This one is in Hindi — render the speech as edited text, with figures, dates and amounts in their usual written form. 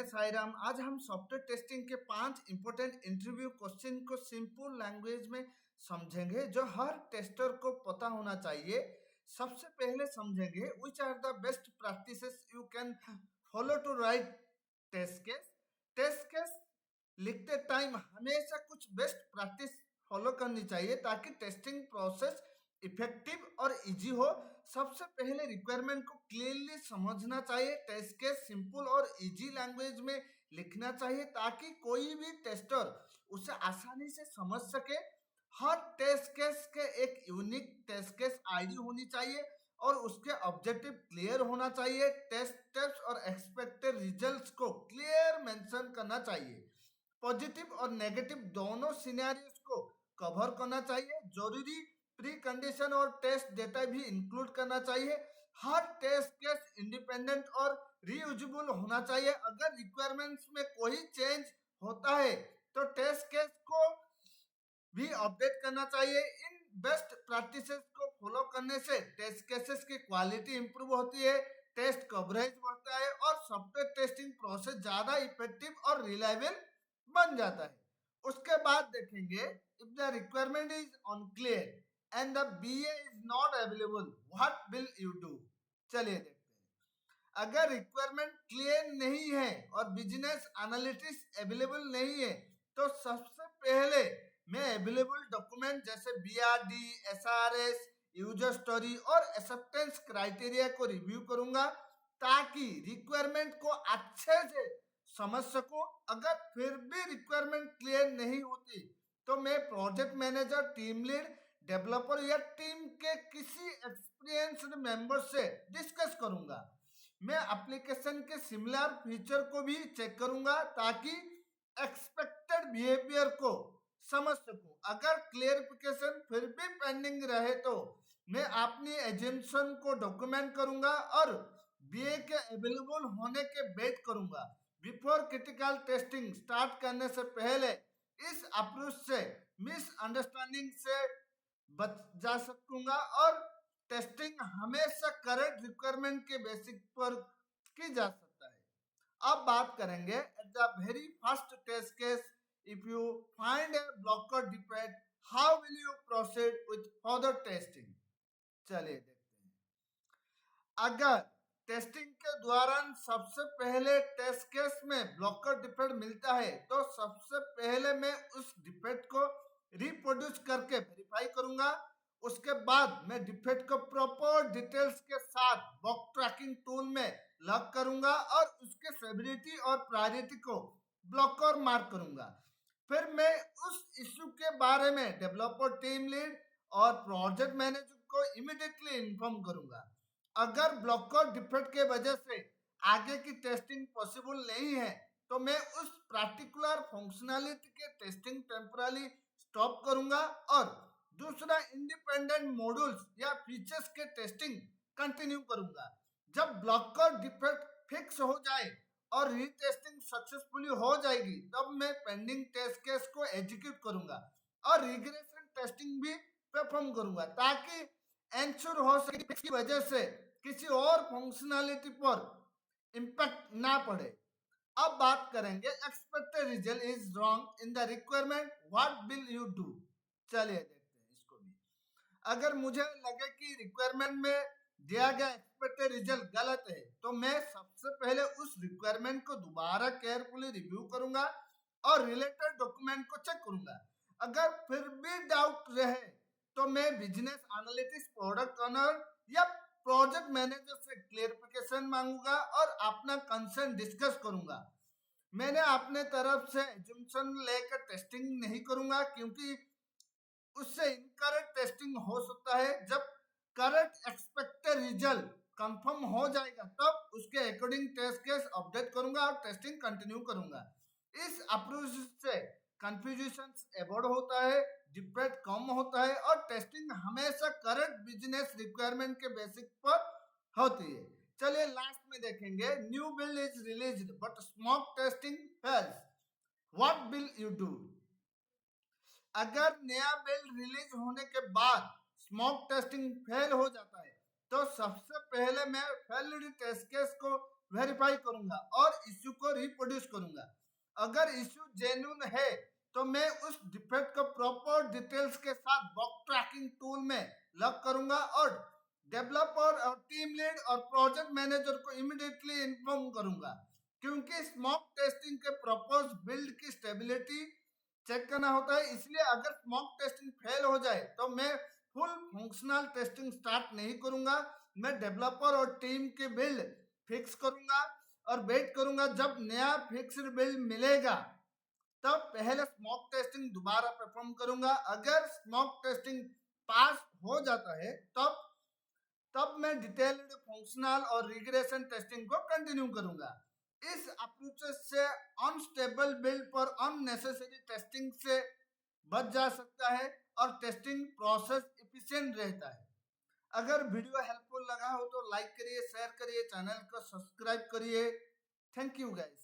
मैं साईराम। आज हम सॉफ्टवेयर टेस्टिंग के 5 इंपॉर्टेंट इंटरव्यू क्वेश्चन को सिंपल लैंग्वेज में समझेंगे जो हर टेस्टर को पता होना चाहिए। सबसे पहले समझेंगे which are the best practices you can follow to write test case. Test case लिखते टाइम हमेशा कुछ बेस्ट प्रैक्टिस फॉलो करनी चाहिए ताकि टेस्टिंग प्रोसेस इफेक्टिव और इजी हो। सबसे पहले रिक्वायरमेंट को क्लियरली समझना चाहिए। टेस्ट केस सिंपल और इजी लैंग्वेज में लिखना चाहिए ताकि कोई भी टेस्टर उसे आसानी से समझ सके। हर टेस्ट केस के एक यूनिक टेस्ट केस आईडी होनी चाहिए और उसके ऑब्जेक्टिव क्लियर होना चाहिए। टेस्ट स्टेप्स और एक्सपेक्टेड रिजल्ट्स को क्लियर मेंशन करना चाहिए। पॉजिटिव और नेगेटिव दोनों सिनेरियोस को कवर करना चाहिए। जरूरी प्री कंडीशन और टेस्ट डेटा भी इंक्लूड करना चाहिए। हर टेस्ट केस इंडिपेंडेंट और रीयूजेबल होना चाहिए। अगर रिक्वायरमेंट्स में कोई चेंज होता है तो टेस्ट केस को भी अपडेट करना चाहिए। इन बेस्ट प्रैक्टिसेस को फॉलो करने से टेस्ट केसेस की क्वालिटी इंप्रूव होती है, टेस्ट कवरेज बढ़ता है और सॉफ्टवेयर टेस्टिंग प्रोसेस ज्यादा इफेक्टिव और रिलायबल बन जाता है। उसके बाद देखेंगे if the requirement is unclear and the BA is not available what will you do. चलिए देखते हैं। अगर रिक्वायरमेंट क्लियर नहीं है और बिजनेस एनालिटिक्स अवेलेबल नहीं है तो सबसे पहले मैं अवेलेबल डॉक्यूमेंट जैसे बीआरडी, एसआरएस, यूजर स्टोरी और एक्सेप्टेंस क्राइटेरिया को रिव्यू करूंगा ताकि रिक्वायरमेंट को अच्छे से समझ सकूं। अगर फिर भी रिक्वायरमेंट क्लियर नहीं होती तो मैं project manager, team lead, developer या टीम के किसी एक्सपीरियंस्ड मेंबर से डिस्कस करूंगा। मैं एप्लीकेशन के सिमिलर फीचर को भी चेक करूंगा ताकि एक्सपेक्टेड बिहेवियर को समझ सकूं। अगर क्लियरिफिकेशन फिर भी पेंडिंग रहे तो मैं अपनी एजम्पशन को डॉक्यूमेंट करूंगा और बीए के अवेलेबल होने के वेट करूंगा। बिफोर क्रिटिकल टेस्टिंग स्टार्ट करने से पहले इस अप्रोच से मिसअंडरस्टैंडिंग से बच जा सकूंगा और टेस्टिंग हमेशा करेक्ट रिक्वायरमेंट के बेसिक पर की जा सकता है। अब बात करेंगे at the very first test case if you find a blocker defect how will you proceed with further testing। चलिए देखते हैं। अगर टेस्टिंग के दौरान सबसे पहले टेस्ट केस में ब्लॉकर डिफेक्ट मिलता है तो सबसे पहले मैं उस डिफेक्ट को रिप्रोड्यूस करके वेरीफाई करूंगा। उसके बाद मैं डिफेक्ट को प्रॉपर डिटेल्स के साथ बग ट्रैकिंग टूल में लॉग करूंगा और उसके सेवरिटी और प्रायोरिटी को ब्लॉकर मार्क करूंगा। फिर मैं उस इश्यू के बारे में डेवलपर, टीम लीड और प्रोजेक्ट मैनेजर को इमीडिएटली इन्फॉर्म करूंगा। अगर ब्लॉकर डिफेक्ट के वजह से आगे की टेस्टिंग पॉसिबल नहीं है तो मैं उस पर्टिकुलर फंक्शनैलिटी के टेस्टिंग टेम्पररी स्टॉप करूंगा और दूसरा इंडिपेंडेंट मॉड्यूल्स या फीचर्स के टेस्टिंग कंटिन्यू करूंगा। जब ब्लॉकर डिफेक्ट फिक्स हो जाए और रीटेस्टिंग सक्सेसफुली हो जाएगी तब मैं पेंडिंग टेस्ट केस को एग्जीक्यूट करूंगा और रिग्रेशन टेस्टिंग भी परफॉर्म करूंगा ताकि एंश्योर हो सके कि इसकी वजह से किसी और फंक्शनैलिटी पर इम्पैक्ट ना पड़े। अब बात करेंगे expected result is wrong in the requirement what will you do. चलिए देखते हैं इसको भी। अगर मुझे लगे कि रिक्वायरमेंट में दिया गया एक्सपेक्टेड रिजल्ट गलत है तो मैं सबसे पहले उस रिक्वायरमेंट को दोबारा केयरफुली रिव्यू करूंगा और रिलेटेड डॉक्यूमेंट को चेक करूंगा। अगर फिर भी डाउट रहे तो मैं बिजनेस एनालिटिक्स, प्रोडक्ट ओनर या प्रोजेक्ट मैनेजर से क्लेरिफिकेशन मांगूंगा और अपना कंसर्न डिस्कस करूंगा। मैंने अपने तरफ से एजम्पशन लेकर टेस्टिंग नहीं करूंगा क्योंकि उससे इनकरेक्ट टेस्टिंग हो सकता है। जब करेक्ट एक्सपेक्टेड रिजल्ट कंफर्म हो जाएगा तब उसके अकॉर्डिंग टेस्ट केस अपडेट करूंगा और टेस्टिंग कंटिन्यू करूंगा। इस अप्रोच से कंफ्यूजन अवॉइड होता है, डिफेक्ट कम होता है और टेस्टिंग हमेशा करेक्ट बिजनेस रिक्वायरमेंट के बेसिक पर होती है। चलिए लास्ट में देखेंगे new build is released but smoke testing fails what will you do. अगर नया बिल्ड रिलीज होने के बाद स्मोक टेस्टिंग फेल हो जाता है तो सबसे पहले मैं फेल्ड टेस्ट केस को वेरीफाई करूंगा और इश्यू को रिप्रोड्यूस करूंगा। अगर इश्यू जेन्युइन है तो मैं उस डिफेक्ट को प्रॉपर डिटेल्स के साथ बग ट्रैकिंग टूल में लॉग करूंगा और डेवलपर और टीम लीड और प्रोजेक्ट मैनेजर को इमीडिएटली इन्फॉर्म करूंगा, क्योंकि स्मोक टेस्टिंग के प्रपोज बिल्ड की स्टेबिलिटी चेक करना होता है। इसलिए अगर स्मोक टेस्टिंग फेल हो जाए तो मैं फुल फंक्शनल टेस्टिंग स्टार्ट नहीं करूंगा। मैं डेवलपर और टीम के बिल्ड फिक्स करूंगा और वेट करूंगा जब नया फिक्स्ड बिल्ड मिलेगा, तब पहले स्मोक टेस्टिंग दोबारा परफॉर्म करूंगा। अगर स्मोक टेस्टिंग पास हो जाता है तब मैं डिटेल्ड फंक्शनल और रिग्रेशन टेस्टिंग को कंटिन्यू करूंगा। इस अप्रोच से अनस्टेबल बिल्ड पर अननेसेसरी टेस्टिंग से बच जा सकता है और टेस्टिंग प्रोसेस एफिशिएंट रहता है। अगर वीडियो हेल्पफुल लगा हो तो लाइक करिए, शेयर करिए, चैनल को सब्सक्राइब करिए। Thank you guys.